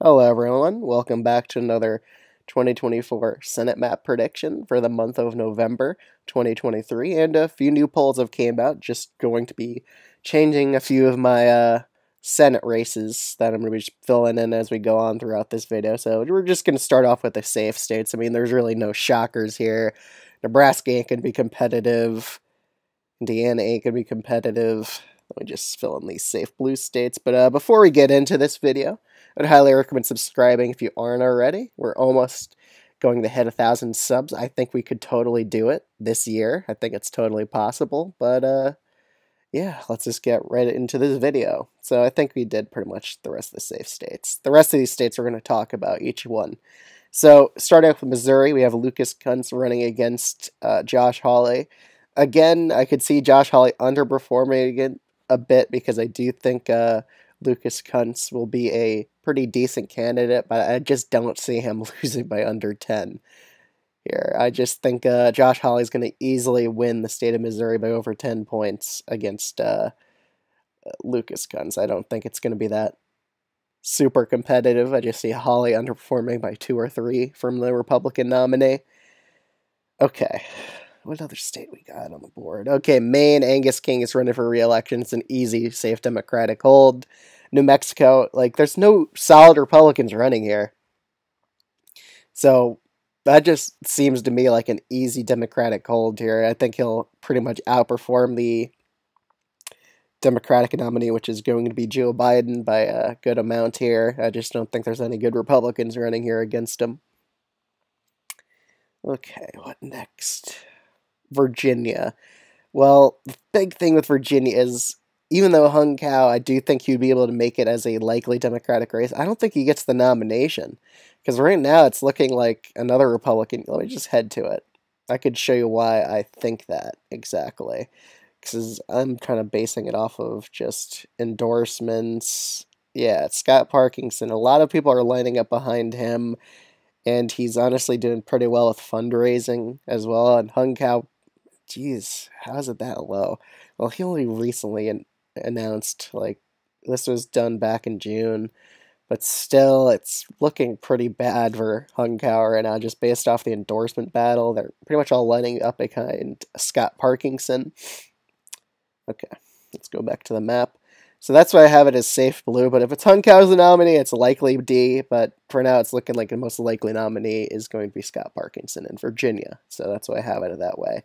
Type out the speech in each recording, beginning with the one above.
Hello, everyone. Welcome back to another 2024 Senate map prediction for the month of November 2023. And a few new polls have came out. Just going to be changing a few of my Senate races that I'm going to be filling in as we go on throughout this video. So we're just going to start off with the safe states. I mean, there's really no shockers here. Nebraska ain't going to be competitive. Indiana ain't going to be competitive. Let me just fill in these safe blue states. But before we get into this video, I'd highly recommend subscribing if you aren't already. We're almost going to hit 1,000 subs. I think we could totally do it this year. I think it's totally possible. But yeah, let's just get right into this video. So I think we did pretty much the rest of the safe states. The rest of these states we're going to talk about each one. So starting off with Missouri, we have Lucas Kunce running against Josh Hawley. Again, I could see Josh Hawley underperforming again a bit because I do think Lucas Kunce will be a pretty decent candidate, but I just don't see him losing by under 10 here. I just think Josh Hawley is going to easily win the state of Missouri by over 10 points against Lucas Kunce. I don't think it's going to be that super competitive. I just see Hawley underperforming by 2 or 3 from the Republican nominee. Okay. What other state we got on the board? Okay, Maine, Angus King is running for re-election. It's an easy, safe Democratic hold. New Mexico, like, there's no solid Republicans running here. So that just seems to me like an easy Democratic hold here. I think he'll pretty much outperform the Democratic nominee, which is going to be Joe Biden by a good amount here. I just don't think there's any good Republicans running here against him. Okay, what next? Virginia. Well, the big thing with Virginia is, even though Hung Cao, I do think he'd be able to make it as a likely Democratic race, I don't think he gets the nomination. Because right now it's looking like another Republican. Let me just head to it. I could show you why I think that exactly. Because I'm kind of basing it off of just endorsements. Yeah, it's Scott Parkinson. A lot of people are lining up behind him, and he's honestly doing pretty well with fundraising as well. And Hung Cao, geez, how is it that low? Well, he only recently announced, like, this was done back in June, but still, it's looking pretty bad for Hung Cao right now, just based off the endorsement battle. They're pretty much all lining up behind Scott Parkinson. Okay, let's go back to the map. So that's why I have it as safe blue, but if it's Hung Cao as the nominee, it's likely D, but for now it's looking like the most likely nominee is going to be Scott Parkinson in Virginia, so that's why I have it that way.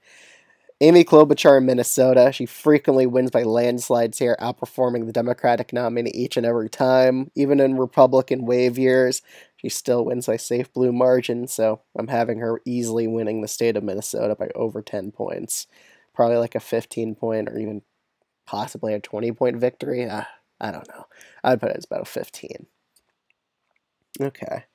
Amy Klobuchar in Minnesota, she frequently wins by landslides here, outperforming the Democratic nominee each and every time. Even in Republican wave years, she still wins by safe blue margin, so I'm having her easily winning the state of Minnesota by over 10 points. Probably like a 15-point or even possibly a 20-point victory. I don't know. I'd put it as about a 15. Okay.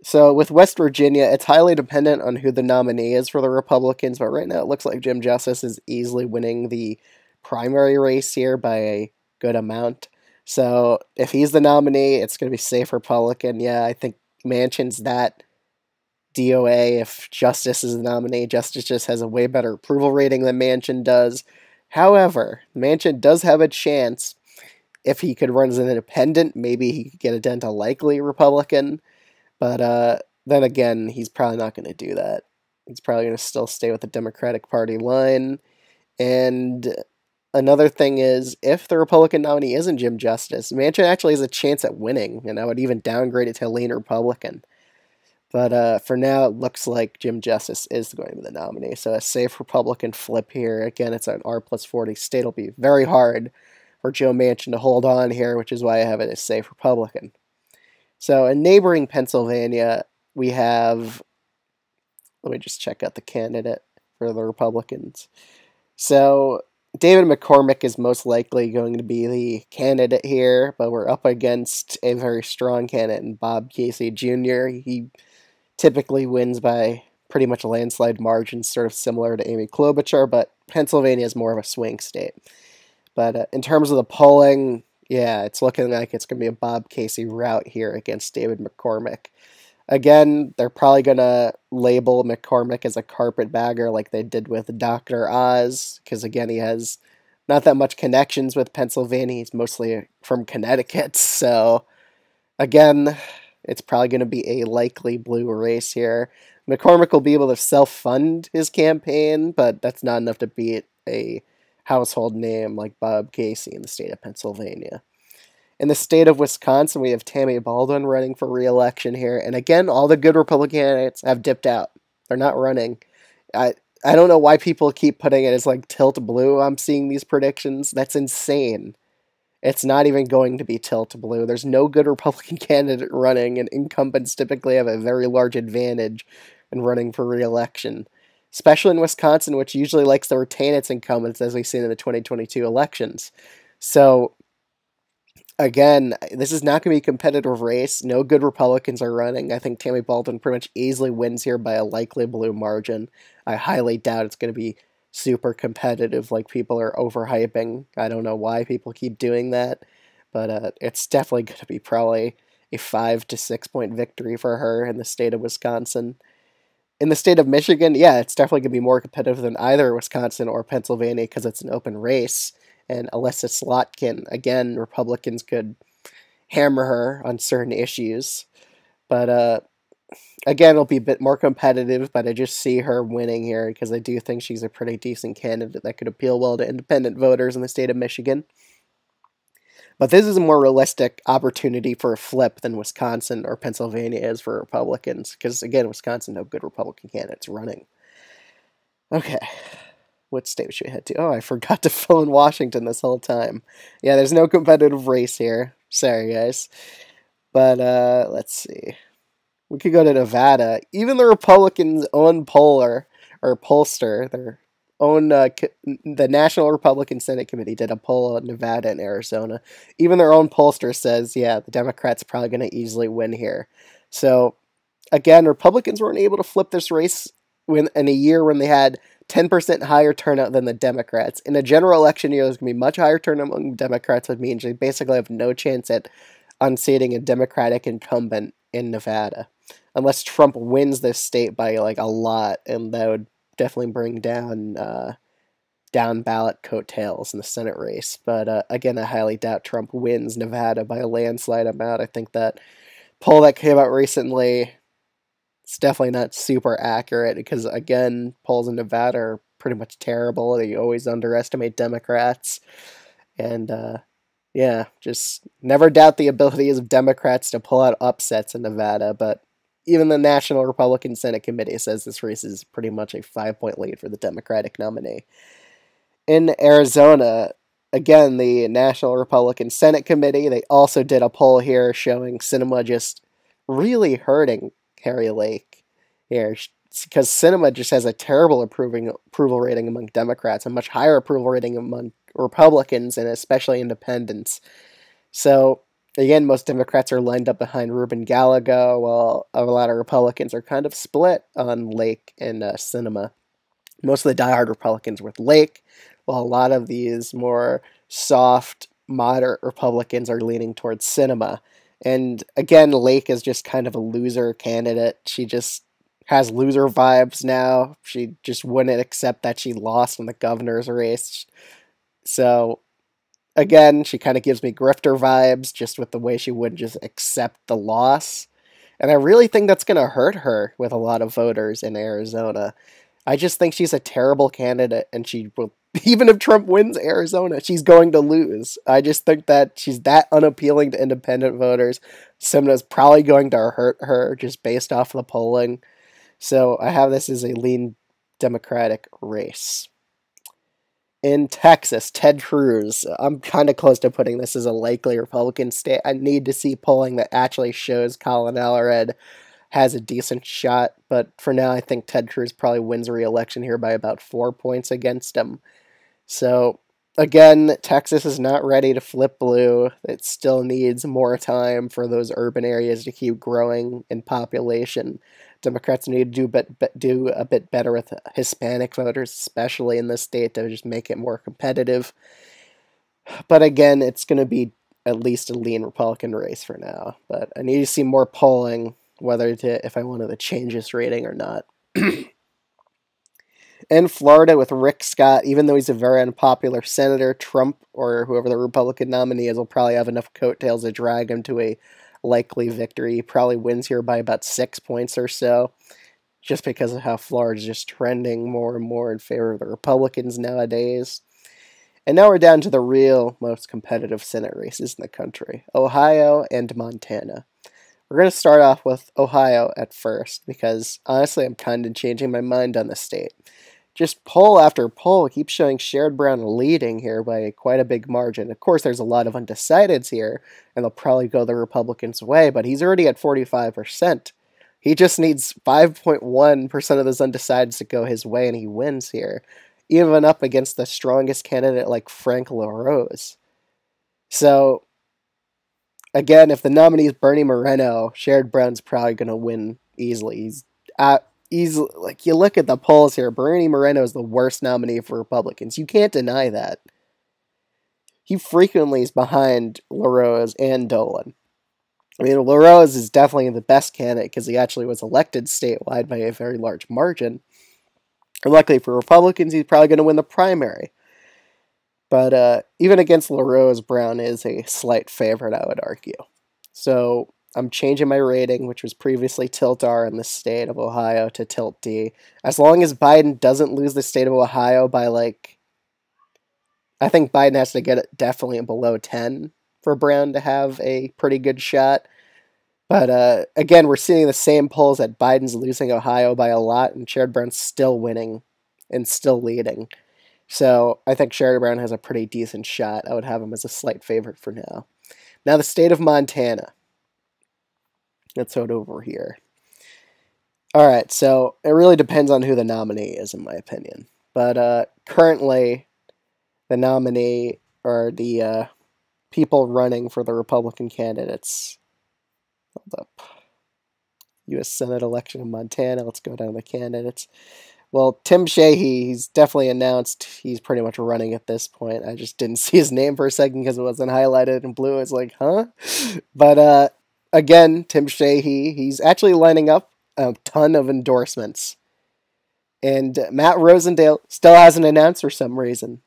So with West Virginia, it's highly dependent on who the nominee is for the Republicans, but right now it looks like Jim Justice is easily winning the primary race here by a good amount. So if he's the nominee, it's going to be safe Republican. Yeah, I think Manchin's that DOA. If Justice is the nominee, Justice just has a way better approval rating than Manchin does. However, Manchin does have a chance. If he could run as an independent, maybe he could get it down to likely Republican. But then again, he's probably not going to do that. He's probably going to still stay with the Democratic Party line. And another thing is, if the Republican nominee isn't Jim Justice, Manchin actually has a chance at winning, and I would even downgrade it to lean Republican. But for now, it looks like Jim Justice is going to be the nominee. So a safe Republican flip here. Again, it's an R plus 40 state. It'll be very hard for Joe Manchin to hold on here, which is why I have it as safe Republican. So in neighboring Pennsylvania, we have, let me just check out the candidate for the Republicans. So David McCormick is most likely going to be the candidate here, but we're up against a very strong candidate in Bob Casey Jr. He typically wins by pretty much a landslide margin, sort of similar to Amy Klobuchar, but Pennsylvania is more of a swing state. But in terms of the polling, yeah, it's looking like it's going to be a Bob Casey route here against David McCormick. Again, they're probably going to label McCormick as a carpetbagger like they did with Dr. Oz, because again, he has not that much connections with Pennsylvania. He's mostly from Connecticut. So again, it's probably going to be a likely blue race here. McCormick will be able to self-fund his campaign, but that's not enough to beat a household name like Bob Casey in the state of Pennsylvania. In the state of Wisconsin, we have Tammy Baldwin running for re-election here, and again, all the good Republican candidates have dipped out. They're not running. I don't know why people keep putting it as like tilt blue. I'm seeing these predictions. That's insane. It's not even going to be tilt blue. There's no good Republican candidate running, and incumbents typically have a very large advantage in running for re-election, especially in Wisconsin, which usually likes to retain its incumbents, as we've seen in the 2022 elections. So, again, this is not going to be a competitive race. No good Republicans are running. I think Tammy Baldwin pretty much easily wins here by a likely blue margin. I highly doubt it's going to be super competitive like people are overhyping. I don't know why people keep doing that, but it's definitely going to be probably a 5 to 6 point victory for her in the state of Wisconsin. In the state of Michigan, yeah, it's definitely going to be more competitive than either Wisconsin or Pennsylvania because it's an open race. And Alissa Slotkin, again, Republicans could hammer her on certain issues. But again, it'll be a bit more competitive, but I just see her winning here because I do think she's a pretty decent candidate that could appeal well to independent voters in the state of Michigan. But this is a more realistic opportunity for a flip than Wisconsin or Pennsylvania is for Republicans, because, again, Wisconsin, no good Republican candidates running. Okay. What state should we head to? Oh, I forgot to fill in Washington this whole time. Yeah, there's no competitive race here. Sorry, guys. But let's see. We could go to Nevada. Even the Republicans' own pollster, their own the National Republican Senate Committee did a poll on Nevada and Arizona. Even their own pollster says, yeah, the Democrats probably going to easily win here. So, again, Republicans weren't able to flip this race in a year when they had 10% higher turnout than the Democrats. In a general election year, there's going to be much higher turnout among Democrats, which means they basically have no chance at unseating a Democratic incumbent in Nevada. Unless Trump wins this state by like a lot, and that would definitely bring down down ballot coattails in the Senate race. But again, I highly doubt Trump wins Nevada by a landslide amount. I think that poll that came out recently, it's definitely not super accurate because, again, polls in Nevada are pretty much terrible. They always underestimate Democrats. And, yeah, just never doubt the abilities of Democrats to pull out upsets in Nevada. But even the National Republican Senate Committee says this race is pretty much a 5-point lead for the Democratic nominee. In Arizona, again, the National Republican Senate Committee, they also did a poll here showing Sinema just really hurting Kari Lake here, because Sinema just has a terrible approval rating among Democrats, a much higher approval rating among Republicans, and especially independents. So, again, most Democrats are lined up behind Ruben Gallego, while a lot of Republicans are kind of split on Lake and Sinema. Most of the diehard Republicans with Lake, while a lot of these more soft, moderate Republicans are leaning towards Sinema. And again, Lake is just kind of a loser candidate. She just has loser vibes now. She just wouldn't accept that she lost in the governor's race. So, again, she kind of gives me grifter vibes just with the way she wouldn't just accept the loss. And I really think that's going to hurt her with a lot of voters in Arizona. I just think she's a terrible candidate, and she will, even if Trump wins Arizona, she's going to lose. I just think that she's that unappealing to independent voters. Simena's probably going to hurt her just based off the polling. So I have this as a lean Democratic race. In Texas, Ted Cruz. I'm kind of close to putting this as a likely Republican state. I need to see polling that actually shows Colin Allred has a decent shot, but for now I think Ted Cruz probably wins re-election here by about 4 points against him. So, again, Texas is not ready to flip blue. It still needs more time for those urban areas to keep growing in population. Democrats need to do a bit better with Hispanic voters, especially in this state, to just make it more competitive. But again, it's going to be at least a lean Republican race for now. But I need to see more polling if I wanted to change this rating or not. In Florida, with Rick Scott, even though he's a very unpopular senator, Trump or whoever the Republican nominee is will probably have enough coattails to drag him to a likely victory. He probably wins here by about 6 points or so, just because of how Florida is just trending more and more in favor of the Republicans nowadays. And now we're down to the real most competitive Senate races in the country, Ohio and Montana. We're going to start off with Ohio at first, because honestly I'm kind of changing my mind on the state. Just poll after poll keeps showing Sherrod Brown leading here by quite a big margin. Of course, there's a lot of undecideds here, and they'll probably go the Republicans' way, but he's already at 45%. He just needs 5.1% of those undecideds to go his way, and he wins here, even up against the strongest candidate like Frank LaRose. So, again, if the nominee is Bernie Moreno, Sherrod Brown's probably going to win easily. He's easily, like, you look at the polls here, Bernie Moreno is the worst nominee for Republicans. You can't deny that. He frequently is behind LaRose and Dolan. I mean, LaRose is definitely the best candidate because he actually was elected statewide by a very large margin. And luckily for Republicans, he's probably going to win the primary. But even against LaRose, Brown is a slight favorite, I would argue. So I'm changing my rating, which was previously Tilt R in the state of Ohio, to Tilt D. As long as Biden doesn't lose the state of Ohio by, like, I think Biden has to get it definitely below 10 for Brown to have a pretty good shot. But again, we're seeing the same polls that Biden's losing Ohio by a lot, and Sherrod Brown's still winning and still leading. So I think Sherrod Brown has a pretty decent shot. I would have him as a slight favorite for now. Now the state of Montana. Let's go over here. Alright, so it really depends on who the nominee is, in my opinion. But currently, the nominee, or the people running for the Republican candidates. Hold up. U.S. Senate election in Montana. Let's go down to the candidates. Well, Tim Sheehy, he's definitely announced he's pretty much running at this point. I just didn't see his name for a second because it wasn't highlighted in blue. I was like, huh? But again, Tim Sheehy, he's actually lining up a ton of endorsements. And Matt Rosendale still hasn't announced for some reason.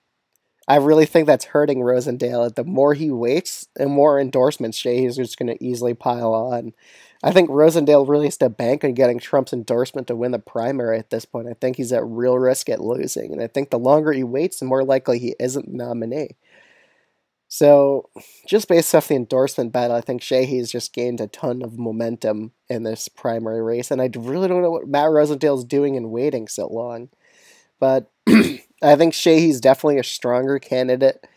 I really think that's hurting Rosendale. The more he waits, the more endorsements Sheehy's just going to easily pile on. I think Rosendale really has to bank on getting Trump's endorsement to win the primary at this point. I think he's at real risk at losing. And I think the longer he waits, the more likely he isn't the nominee. So, just based off the endorsement battle, I think Sheehy's just gained a ton of momentum in this primary race. And I really don't know what Matt Rosendale's doing in waiting so long. But I think Sheehy's definitely a stronger candidate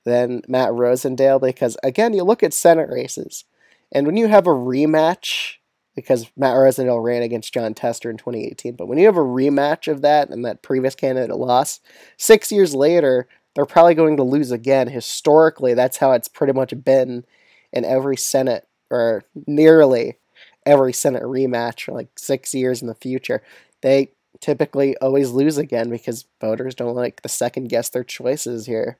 than Matt Rosendale because, again, you look at Senate races, and when you have a rematch, because Matt Rosendale ran against Jon Tester in 2018, but when you have a rematch of that and that previous candidate lost, 6 years later, they're probably going to lose again. Historically, that's how it's pretty much been in every Senate, or nearly every Senate rematch, for like 6 years in the future. They typically always lose again because voters don't like to second guess their choices here.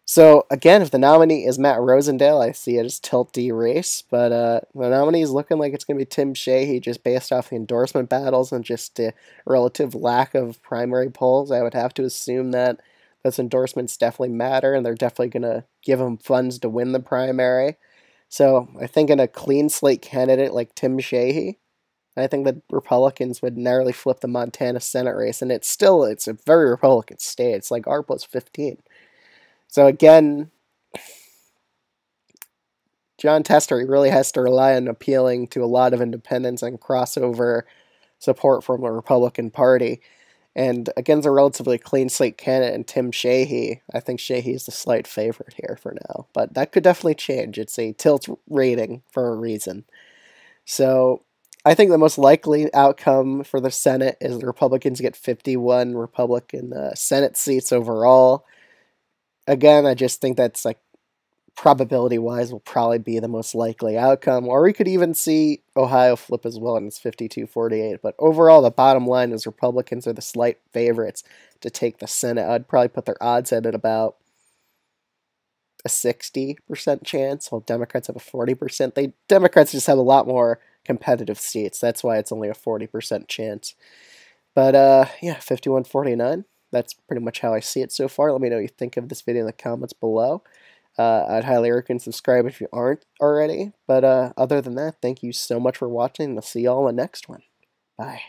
So again, if the nominee is Matt Rosendale, I see it as Tilt D race, but the nominee is looking like it's going to be Tim Sheehy just based off the endorsement battles and just the relative lack of primary polls. I would have to assume that those endorsements definitely matter, and they're definitely going to give him funds to win the primary. So I think in a clean slate candidate like Tim Sheehy, I think that Republicans would narrowly flip the Montana Senate race, and it's a very Republican state. It's like R plus 15. So again, Jon Tester, he really has to rely on appealing to a lot of independents and crossover support from the Republican Party. And against a relatively clean slate candidate in Tim Sheehy, I think Sheehy is the slight favorite here for now. But that could definitely change. It's a tilt rating for a reason. So I think the most likely outcome for the Senate is the Republicans get 51 Republican Senate seats overall. Again, I just think that's, like, probability-wise will probably be the most likely outcome. Or we could even see Ohio flip as well, and it's 52-48. But overall, the bottom line is Republicans are the slight favorites to take the Senate. I'd probably put their odds at about a 60% chance, while Democrats have a 40%. Democrats just have a lot more competitive seats. That's why it's only a 40% chance. But, yeah, 51-49. That's pretty much how I see it so far. Let me know what you think of this video in the comments below. I'd highly recommend subscribe if you aren't already. But other than that, thank you so much for watching. I'll see y'all in the next one. Bye.